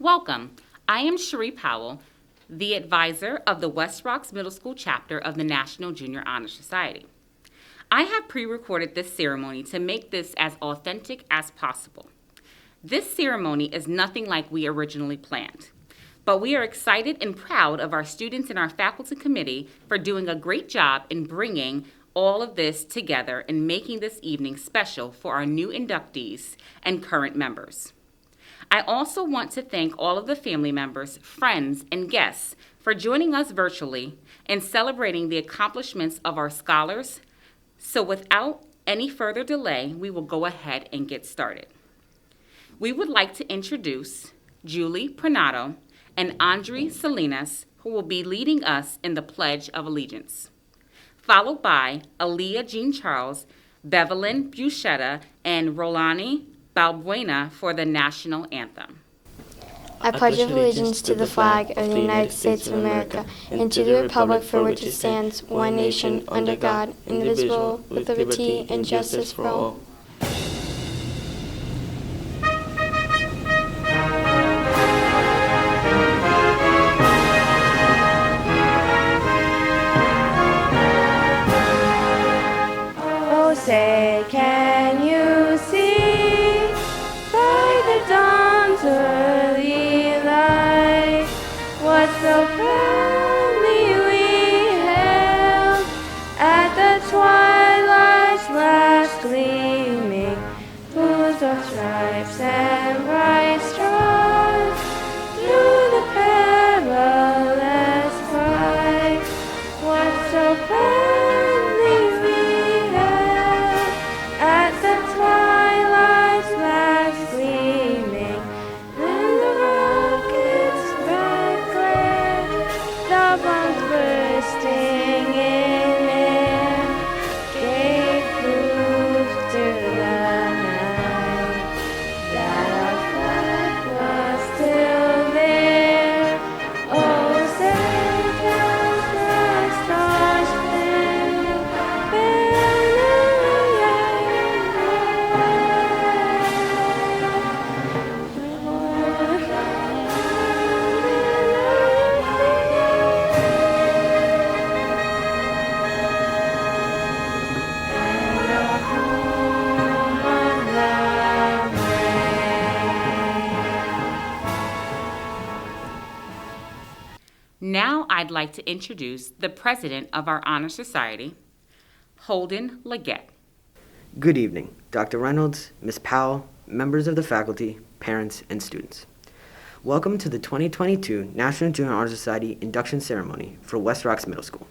Welcome. I am Cherie Powell, the advisor of the West Rocks Middle School chapter of the National Junior Honor Society. I have pre-recorded this ceremony to make this as authentic as possible. This ceremony is nothing like we originally planned, but we are excited and proud of our students and our faculty committee for doing a great job in bringing all of this together and making this evening special for our new inductees and current members. I also want to thank all of the family members, friends, and guests for joining us virtually and celebrating the accomplishments of our scholars. So without any further delay, we will go ahead and get started. We would like to introduce Julie Pranato and Andre Salinas, who will be leading us in the Pledge of Allegiance, followed by Aaliyah Jean Charles, Bevelyn Buchetta, and Rolani Balbuena for the national anthem. I pledge allegiance to the flag of the United States of America and to the republic for which it stands, one nation, under God, indivisible, with liberty and justice for all. Oh, say, can you see by the dawn's early light what so proudly we hailed at the twilight's last gleaming, whose dark stripes and bright stars through the perilous fight, what so proudly we hailed at the twilight's last gleaming, when the rocket's bright glare, the bombs bursting in air, gave proof to the night that our flag was still there. Oh, say does the star-spangled Now I'd like to introduce the president of our Honor Society, Holden Leggett. Good evening, Dr. Reynolds, Ms. Powell, members of the faculty, parents, and students. Welcome to the 2022 National Junior Honor Society induction ceremony for West Rocks Middle School.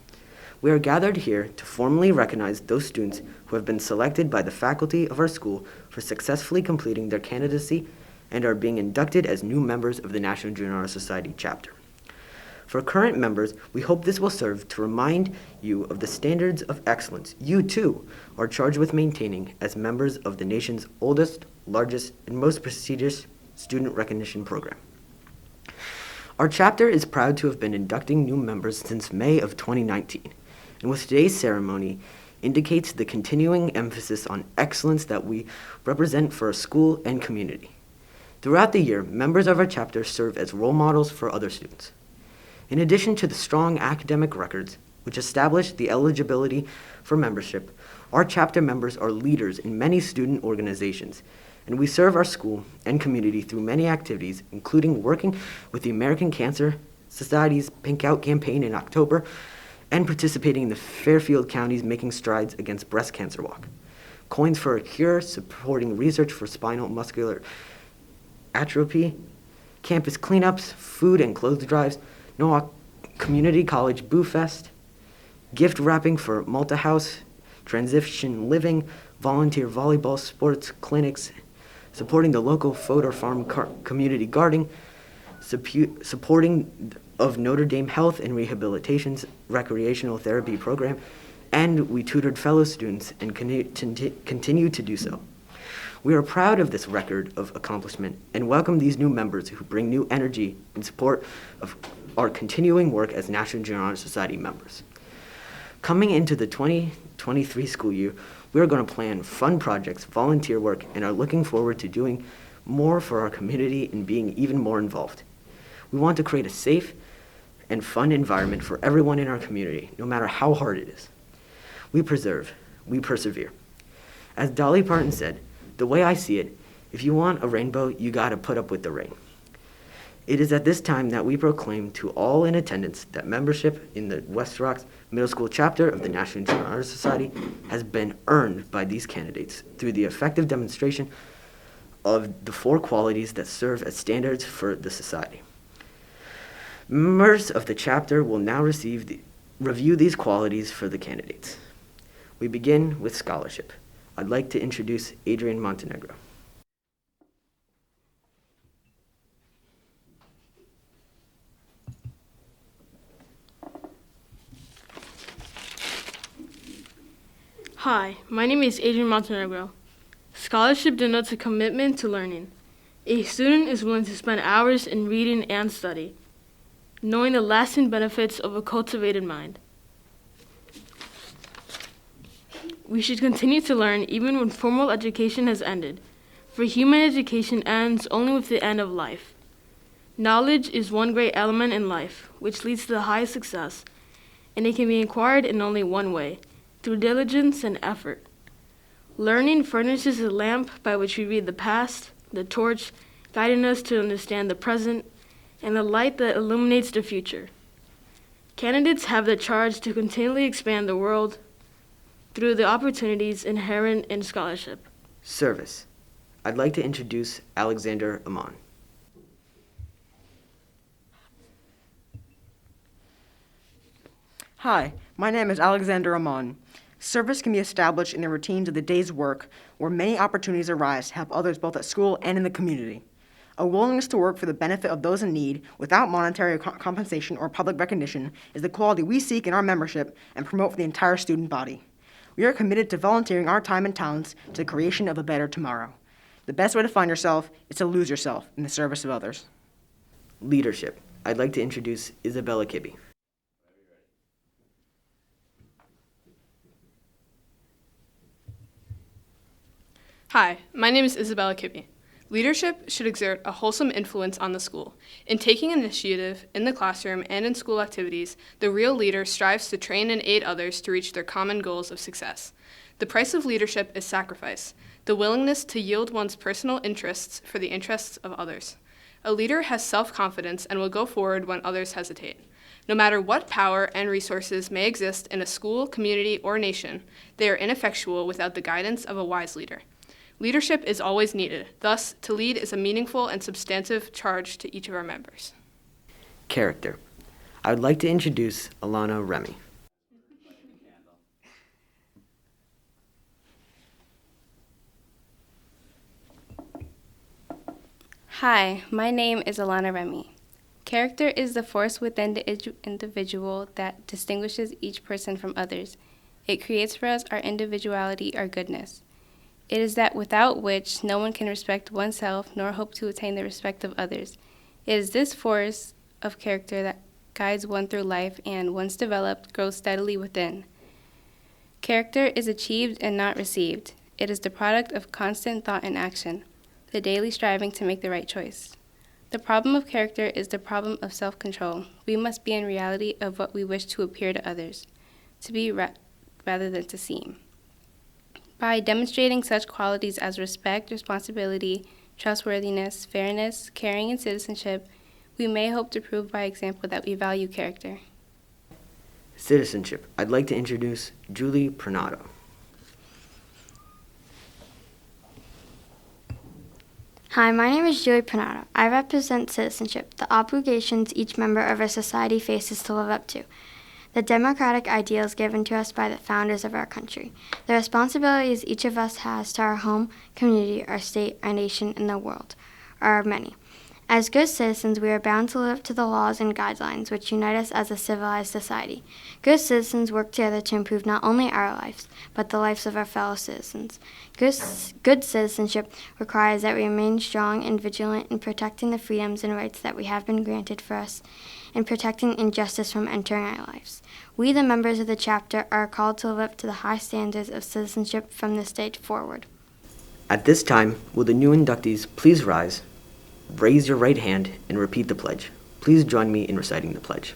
We are gathered here to formally recognize those students who have been selected by the faculty of our school for successfully completing their candidacy and are being inducted as new members of the National Junior Honor Society chapter. For current members, we hope this will serve to remind you of the standards of excellence you, too, are charged with maintaining as members of the nation's oldest, largest, and most prestigious student recognition program. Our chapter is proud to have been inducting new members since May of 2019, and with today's ceremony indicates the continuing emphasis on excellence that we represent for our school and community. Throughout the year, members of our chapter serve as role models for other students. In addition to the strong academic records, which establish the eligibility for membership, our chapter members are leaders in many student organizations, and we serve our school and community through many activities, including working with the American Cancer Society's Pink Out campaign in October and participating in the Fairfield County's Making Strides Against Breast Cancer Walk, Coins for a Cure, supporting research for spinal muscular atrophy, campus cleanups, food and clothes drives, Norwalk Community College Boo Fest, gift wrapping for Malta House, transition living, volunteer volleyball sports clinics, supporting the local Fodor Farm community gardening, supporting of Notre Dame Health and Rehabilitation's recreational therapy program, and we tutored fellow students and continue to do so. We are proud of this record of accomplishment and welcome these new members who bring new energy in support of our continuing work as National Junior Honor Society members. Coming into the 2023 school year, we are going to plan fun projects, volunteer work, and are looking forward to doing more for our community, and being even more involved. We want to create a safe and fun environment for everyone in our community, no matter how hard it is. We persevere. As Dolly Parton said, the way I see it, if you want a rainbow, you gotta put up with the rain. It is at this time that we proclaim to all in attendance that membership in the West Rocks Middle School chapter of the National Junior Honor Society has been earned by these candidates through the effective demonstration of the 4 qualities that serve as standards for the society. Members of the chapter will now review these qualities for the candidates. We begin with scholarship. I'd like to introduce Adrian Montenegro. Hi, my name is Adrian Montenegro. Scholarship denotes a commitment to learning. A student is willing to spend hours in reading and study, knowing the lasting benefits of a cultivated mind. We should continue to learn even when formal education has ended, for human education ends only with the end of life. Knowledge is one great element in life, which leads to the highest success, and it can be acquired in only one way, through diligence and effort. Learning furnishes a lamp by which we read the past, the torch guiding us to understand the present, and the light that illuminates the future. Candidates have the charge to continually expand the world through the opportunities inherent in scholarship. Service. I'd like to introduce Alexander Amon. Hi, my name is Alexander Amon. Service can be established in the routines of the day's work, where many opportunities arise to help others both at school and in the community. A willingness to work for the benefit of those in need without monetary compensation or public recognition is the quality we seek in our membership and promote for the entire student body. We are committed to volunteering our time and talents to the creation of a better tomorrow. The best way to find yourself is to lose yourself in the service of others. Leadership. I'd like to introduce Isabella Kibbe. Hi, my name is Isabella Kibbe. Leadership should exert a wholesome influence on the school. In taking initiative in the classroom and in school activities, the real leader strives to train and aid others to reach their common goals of success. The price of leadership is sacrifice, the willingness to yield one's personal interests for the interests of others. A leader has self-confidence and will go forward when others hesitate. No matter what power and resources may exist in a school, community, or nation, they are ineffectual without the guidance of a wise leader. Leadership is always needed. Thus, to lead is a meaningful and substantive charge to each of our members. Character. I would like to introduce Alana Remy. Hi, my name is Alana Remy. Character is the force within the individual that distinguishes each person from others. It creates for us our individuality, our goodness. It is that without which no one can respect oneself nor hope to attain the respect of others. It is this force of character that guides one through life and, once developed, grows steadily within. Character is achieved and not received. It is the product of constant thought and action, the daily striving to make the right choice. The problem of character is the problem of self-control. We must be in reality of what we wish to appear to others, to be rather than to seem. By demonstrating such qualities as respect, responsibility, trustworthiness, fairness, caring, and citizenship, we may hope to prove by example that we value character. Citizenship. I'd like to introduce Julie Pernado. Hi, my name is Julie Pernado. I represent citizenship, the obligations each member of our society faces to live up to, the democratic ideals given to us by the founders of our country, the responsibilities each of us has to our home, community, our state, our nation, and the world are many. As good citizens, we are bound to live up to the laws and guidelines which unite us as a civilized society. Good citizens work together to improve not only our lives, but the lives of our fellow citizens. Good citizenship requires that we remain strong and vigilant in protecting the freedoms and rights that we have been granted for us, and protecting injustice from entering our lives. We, the members of the chapter, are called to live up to the high standards of citizenship from this day forward. At this time, will the new inductees please rise, raise your right hand, and repeat the pledge. Please join me in reciting the pledge.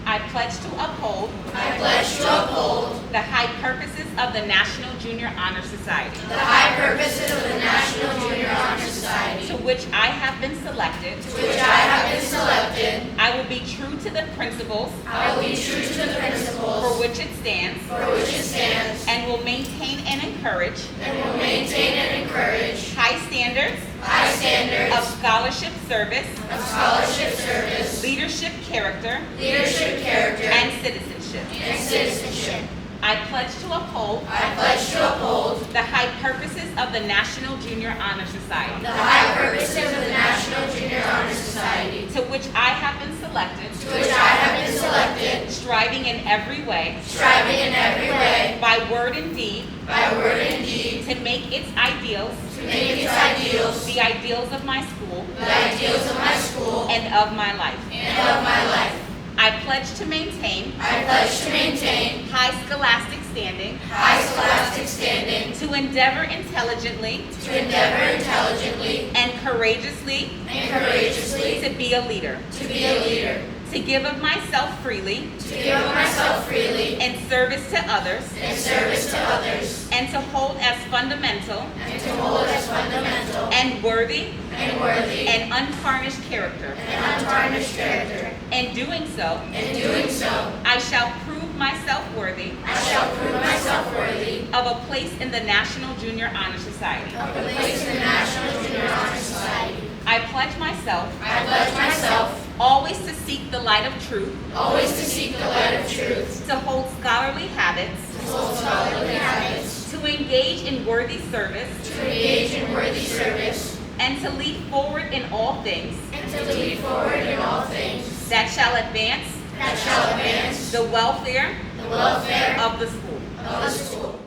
I pledge to uphold I pledge to uphold the high purposes of the National Junior Honor Society, the high purposes of the National Junior Honor Society, to which I have been selected. to which I have been selected. I will be true to the principles I will be true to the principles for which it stands, for which it stands, and will maintain and encourage and will maintain and encourage high standards high standards of scholarship service, of scholarship service, leadership character, leadership character, and citizenship. and citizenship. I pledge to uphold I pledge to uphold the high purposes of the National Junior Honor Society, the high purposes of the National Junior Honor Society, to which I have been selected, to which I have been selected, striving in every way, striving in every way, by word and deed, by word and deed, to make its ideals to make its ideals the ideals of my school the ideals of my school and of my life. and of my life. I pledge to maintain I pledge to maintain high scholastic standing, high scholastic standing, to endeavor intelligently to endeavor intelligently and courageously and courageously to be a leader, to be a leader, to give of myself freely to give of myself freely in service to others, in service to others, and to hold as fundamental and to hold as fundamental and worthy and worthy and untarnished character. and untarnished character. In doing so, In doing so, I shall prove myself worthy I shall prove myself worthy of a place in the National Junior Honor Society. of a place in the National Junior Honor Society. I pledge myself I pledge myself always to seek the light of truth, always to seek the light of truth, to hold scholarly habits, to hold scholarly habits, to engage in worthy service, to engage in worthy service, and to lead forward in all things and to lead forward in all things that shall advance that shall advance the welfare the welfare of the school. of the school.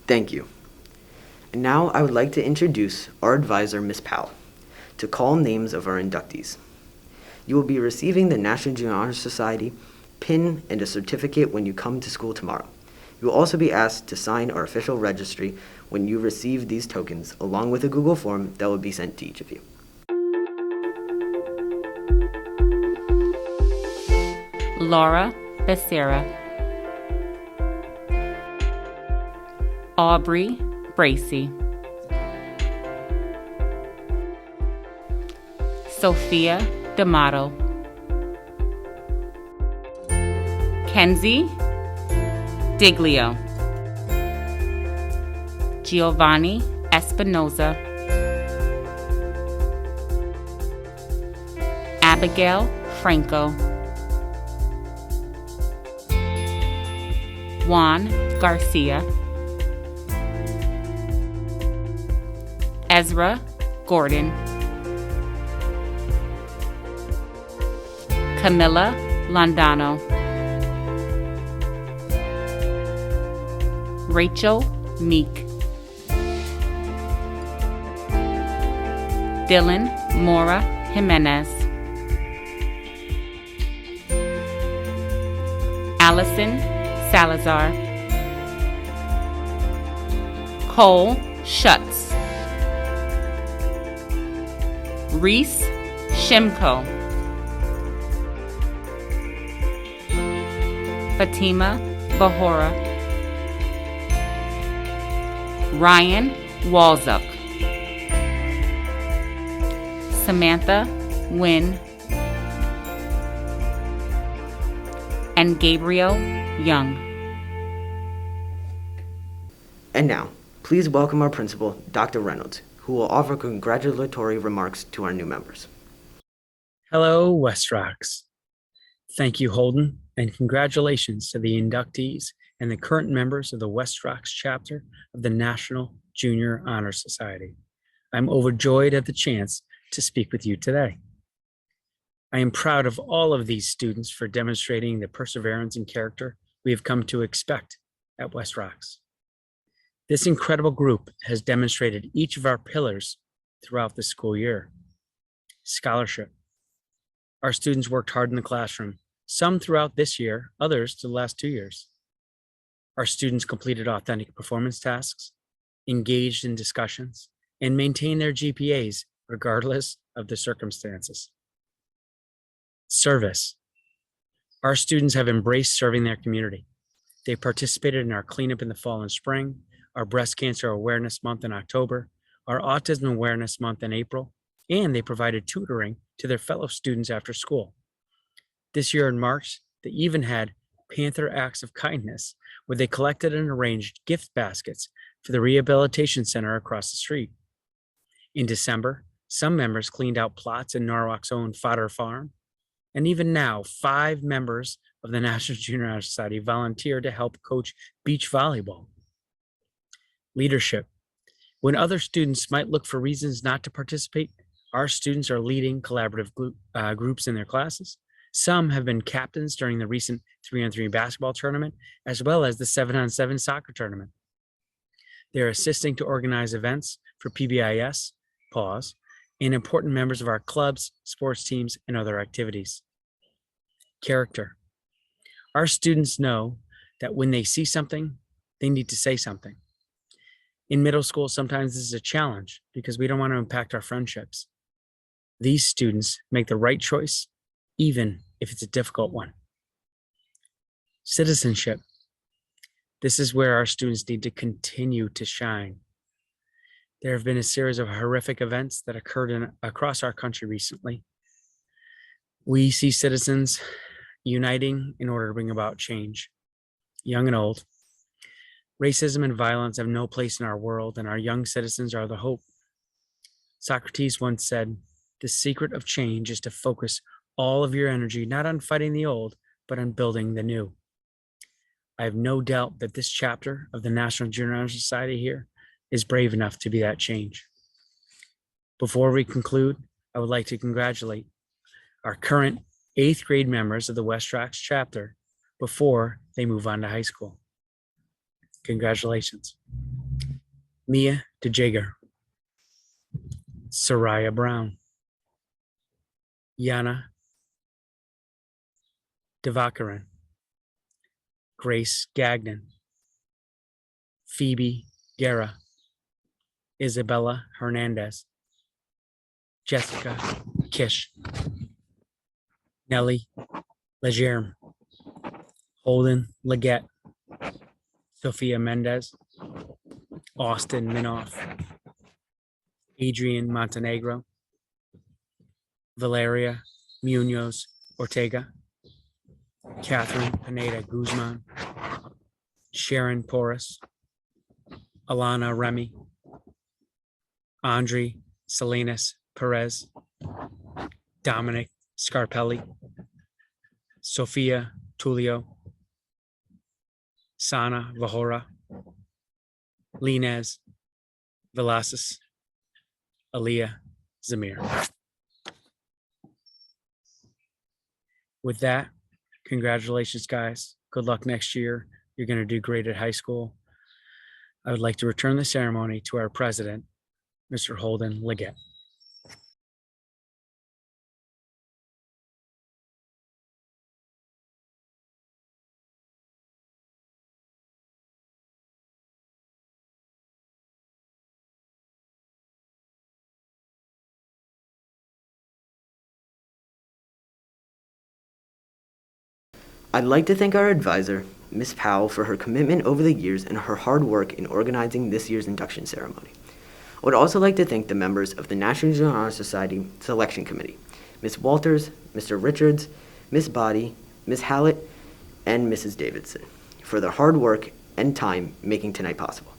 Thank you. And now I would like to introduce our advisor, Ms. Powell, to call names of our inductees. You will be receiving the National Junior Honor Society pin and a certificate when you come to school tomorrow. You will also be asked to sign our official registry when you receive these tokens, along with a Google form that will be sent to each of you. Laura Becerra, Aubrey Bracy, Sophia D'Amato, Kenzie Diglio, Giovanni Espinoza, Abigail Franco, Juan Garcia, Ezra Gordon, Camilla Landano, Rachel Meek, Dylan Mora Jimenez, Allison Salazar, Cole Schutz, Reese Shimko, Fatima Bahora, Ryan Walzuk, Samantha Wynn, and Gabriel Young. And now, please welcome our principal, Dr. Reynolds, who will offer congratulatory remarks to our new members. Hello, West Rocks. Thank you, Holden, and congratulations to the inductees and the current members of the West Rocks chapter of the National Junior Honor Society. I'm overjoyed at the chance to speak with you today. I am proud of all of these students for demonstrating the perseverance and character we have come to expect at West Rocks. This incredible group has demonstrated each of our pillars throughout the school year. Scholarship. Our students worked hard in the classroom, some throughout this year, others to the last 2 years. Our students completed authentic performance tasks, engaged in discussions, and maintained their GPAs regardless of the circumstances. Service. Our students have embraced serving their community. They participated in our cleanup in the fall and spring, our Breast Cancer Awareness Month in October, our Autism Awareness Month in April, and they provided tutoring to their fellow students after school. This year in March, they even had Panther Acts of Kindness, where they collected and arranged gift baskets for the rehabilitation center across the street. In December, some members cleaned out plots in Norwalk's own Fodder Farm. And even now, 5 members of the National Junior Honor Society volunteer to help coach beach volleyball. Leadership. When other students might look for reasons not to participate, our students are leading collaborative groups in their classes. Some have been captains during the recent 3-on-3 basketball tournament, as well as the 7-on-7 soccer tournament. They're assisting to organize events for PBIS, PAWS, and important members of our clubs, sports teams, and other activities. Character. Our students know that when they see something, they need to say something. In middle school, sometimes this is a challenge because we don't want to impact our friendships. These students make the right choice, even if it's a difficult one. Citizenship. This is where our students need to continue to shine. There have been a series of horrific events that occurred across our country recently. We see citizens uniting in order to bring about change, young and old. Racism and violence have no place in our world, and our young citizens are the hope. Socrates once said, "The secret of change is to focus all of your energy not on fighting the old, but on building the new." I have no doubt that this chapter of the National Junior Honor Society here is brave enough to be that change. Before we conclude, I would like to congratulate our current 8th grade members of the West Rocks chapter before they move on to high school. Congratulations. Mia DeJager, Soraya Brown, Yana Devakaran, Grace Gagnon, Phoebe Guerra, Isabella Hernandez, Jessica Kish, Nellie Legerme, Holden Leggett, Sophia Mendez, Austin Minoff, Adrian Montenegro, Valeria Munoz Ortega, Catherine Pineda Guzman, Sharon Porras, Alana Remy, Andre Salinas Perez, Dominic Scarpelli, Sophia Tulio, Sana Vahora, Linez Velasquez, Aliyah Zamir. With that, congratulations, guys. Good luck next year. You're going to do great at high school. I would like to return the ceremony to our president, Mr. Holden Leggett. I'd like to thank our advisor, Ms. Powell, for her commitment over the years and her hard work in organizing this year's induction ceremony. I would also like to thank the members of the National Junior Honor Society Selection Committee, Ms. Walters, Mr. Richards, Ms. Boddy, Ms. Hallett, and Mrs. Davidson, for their hard work and time making tonight possible.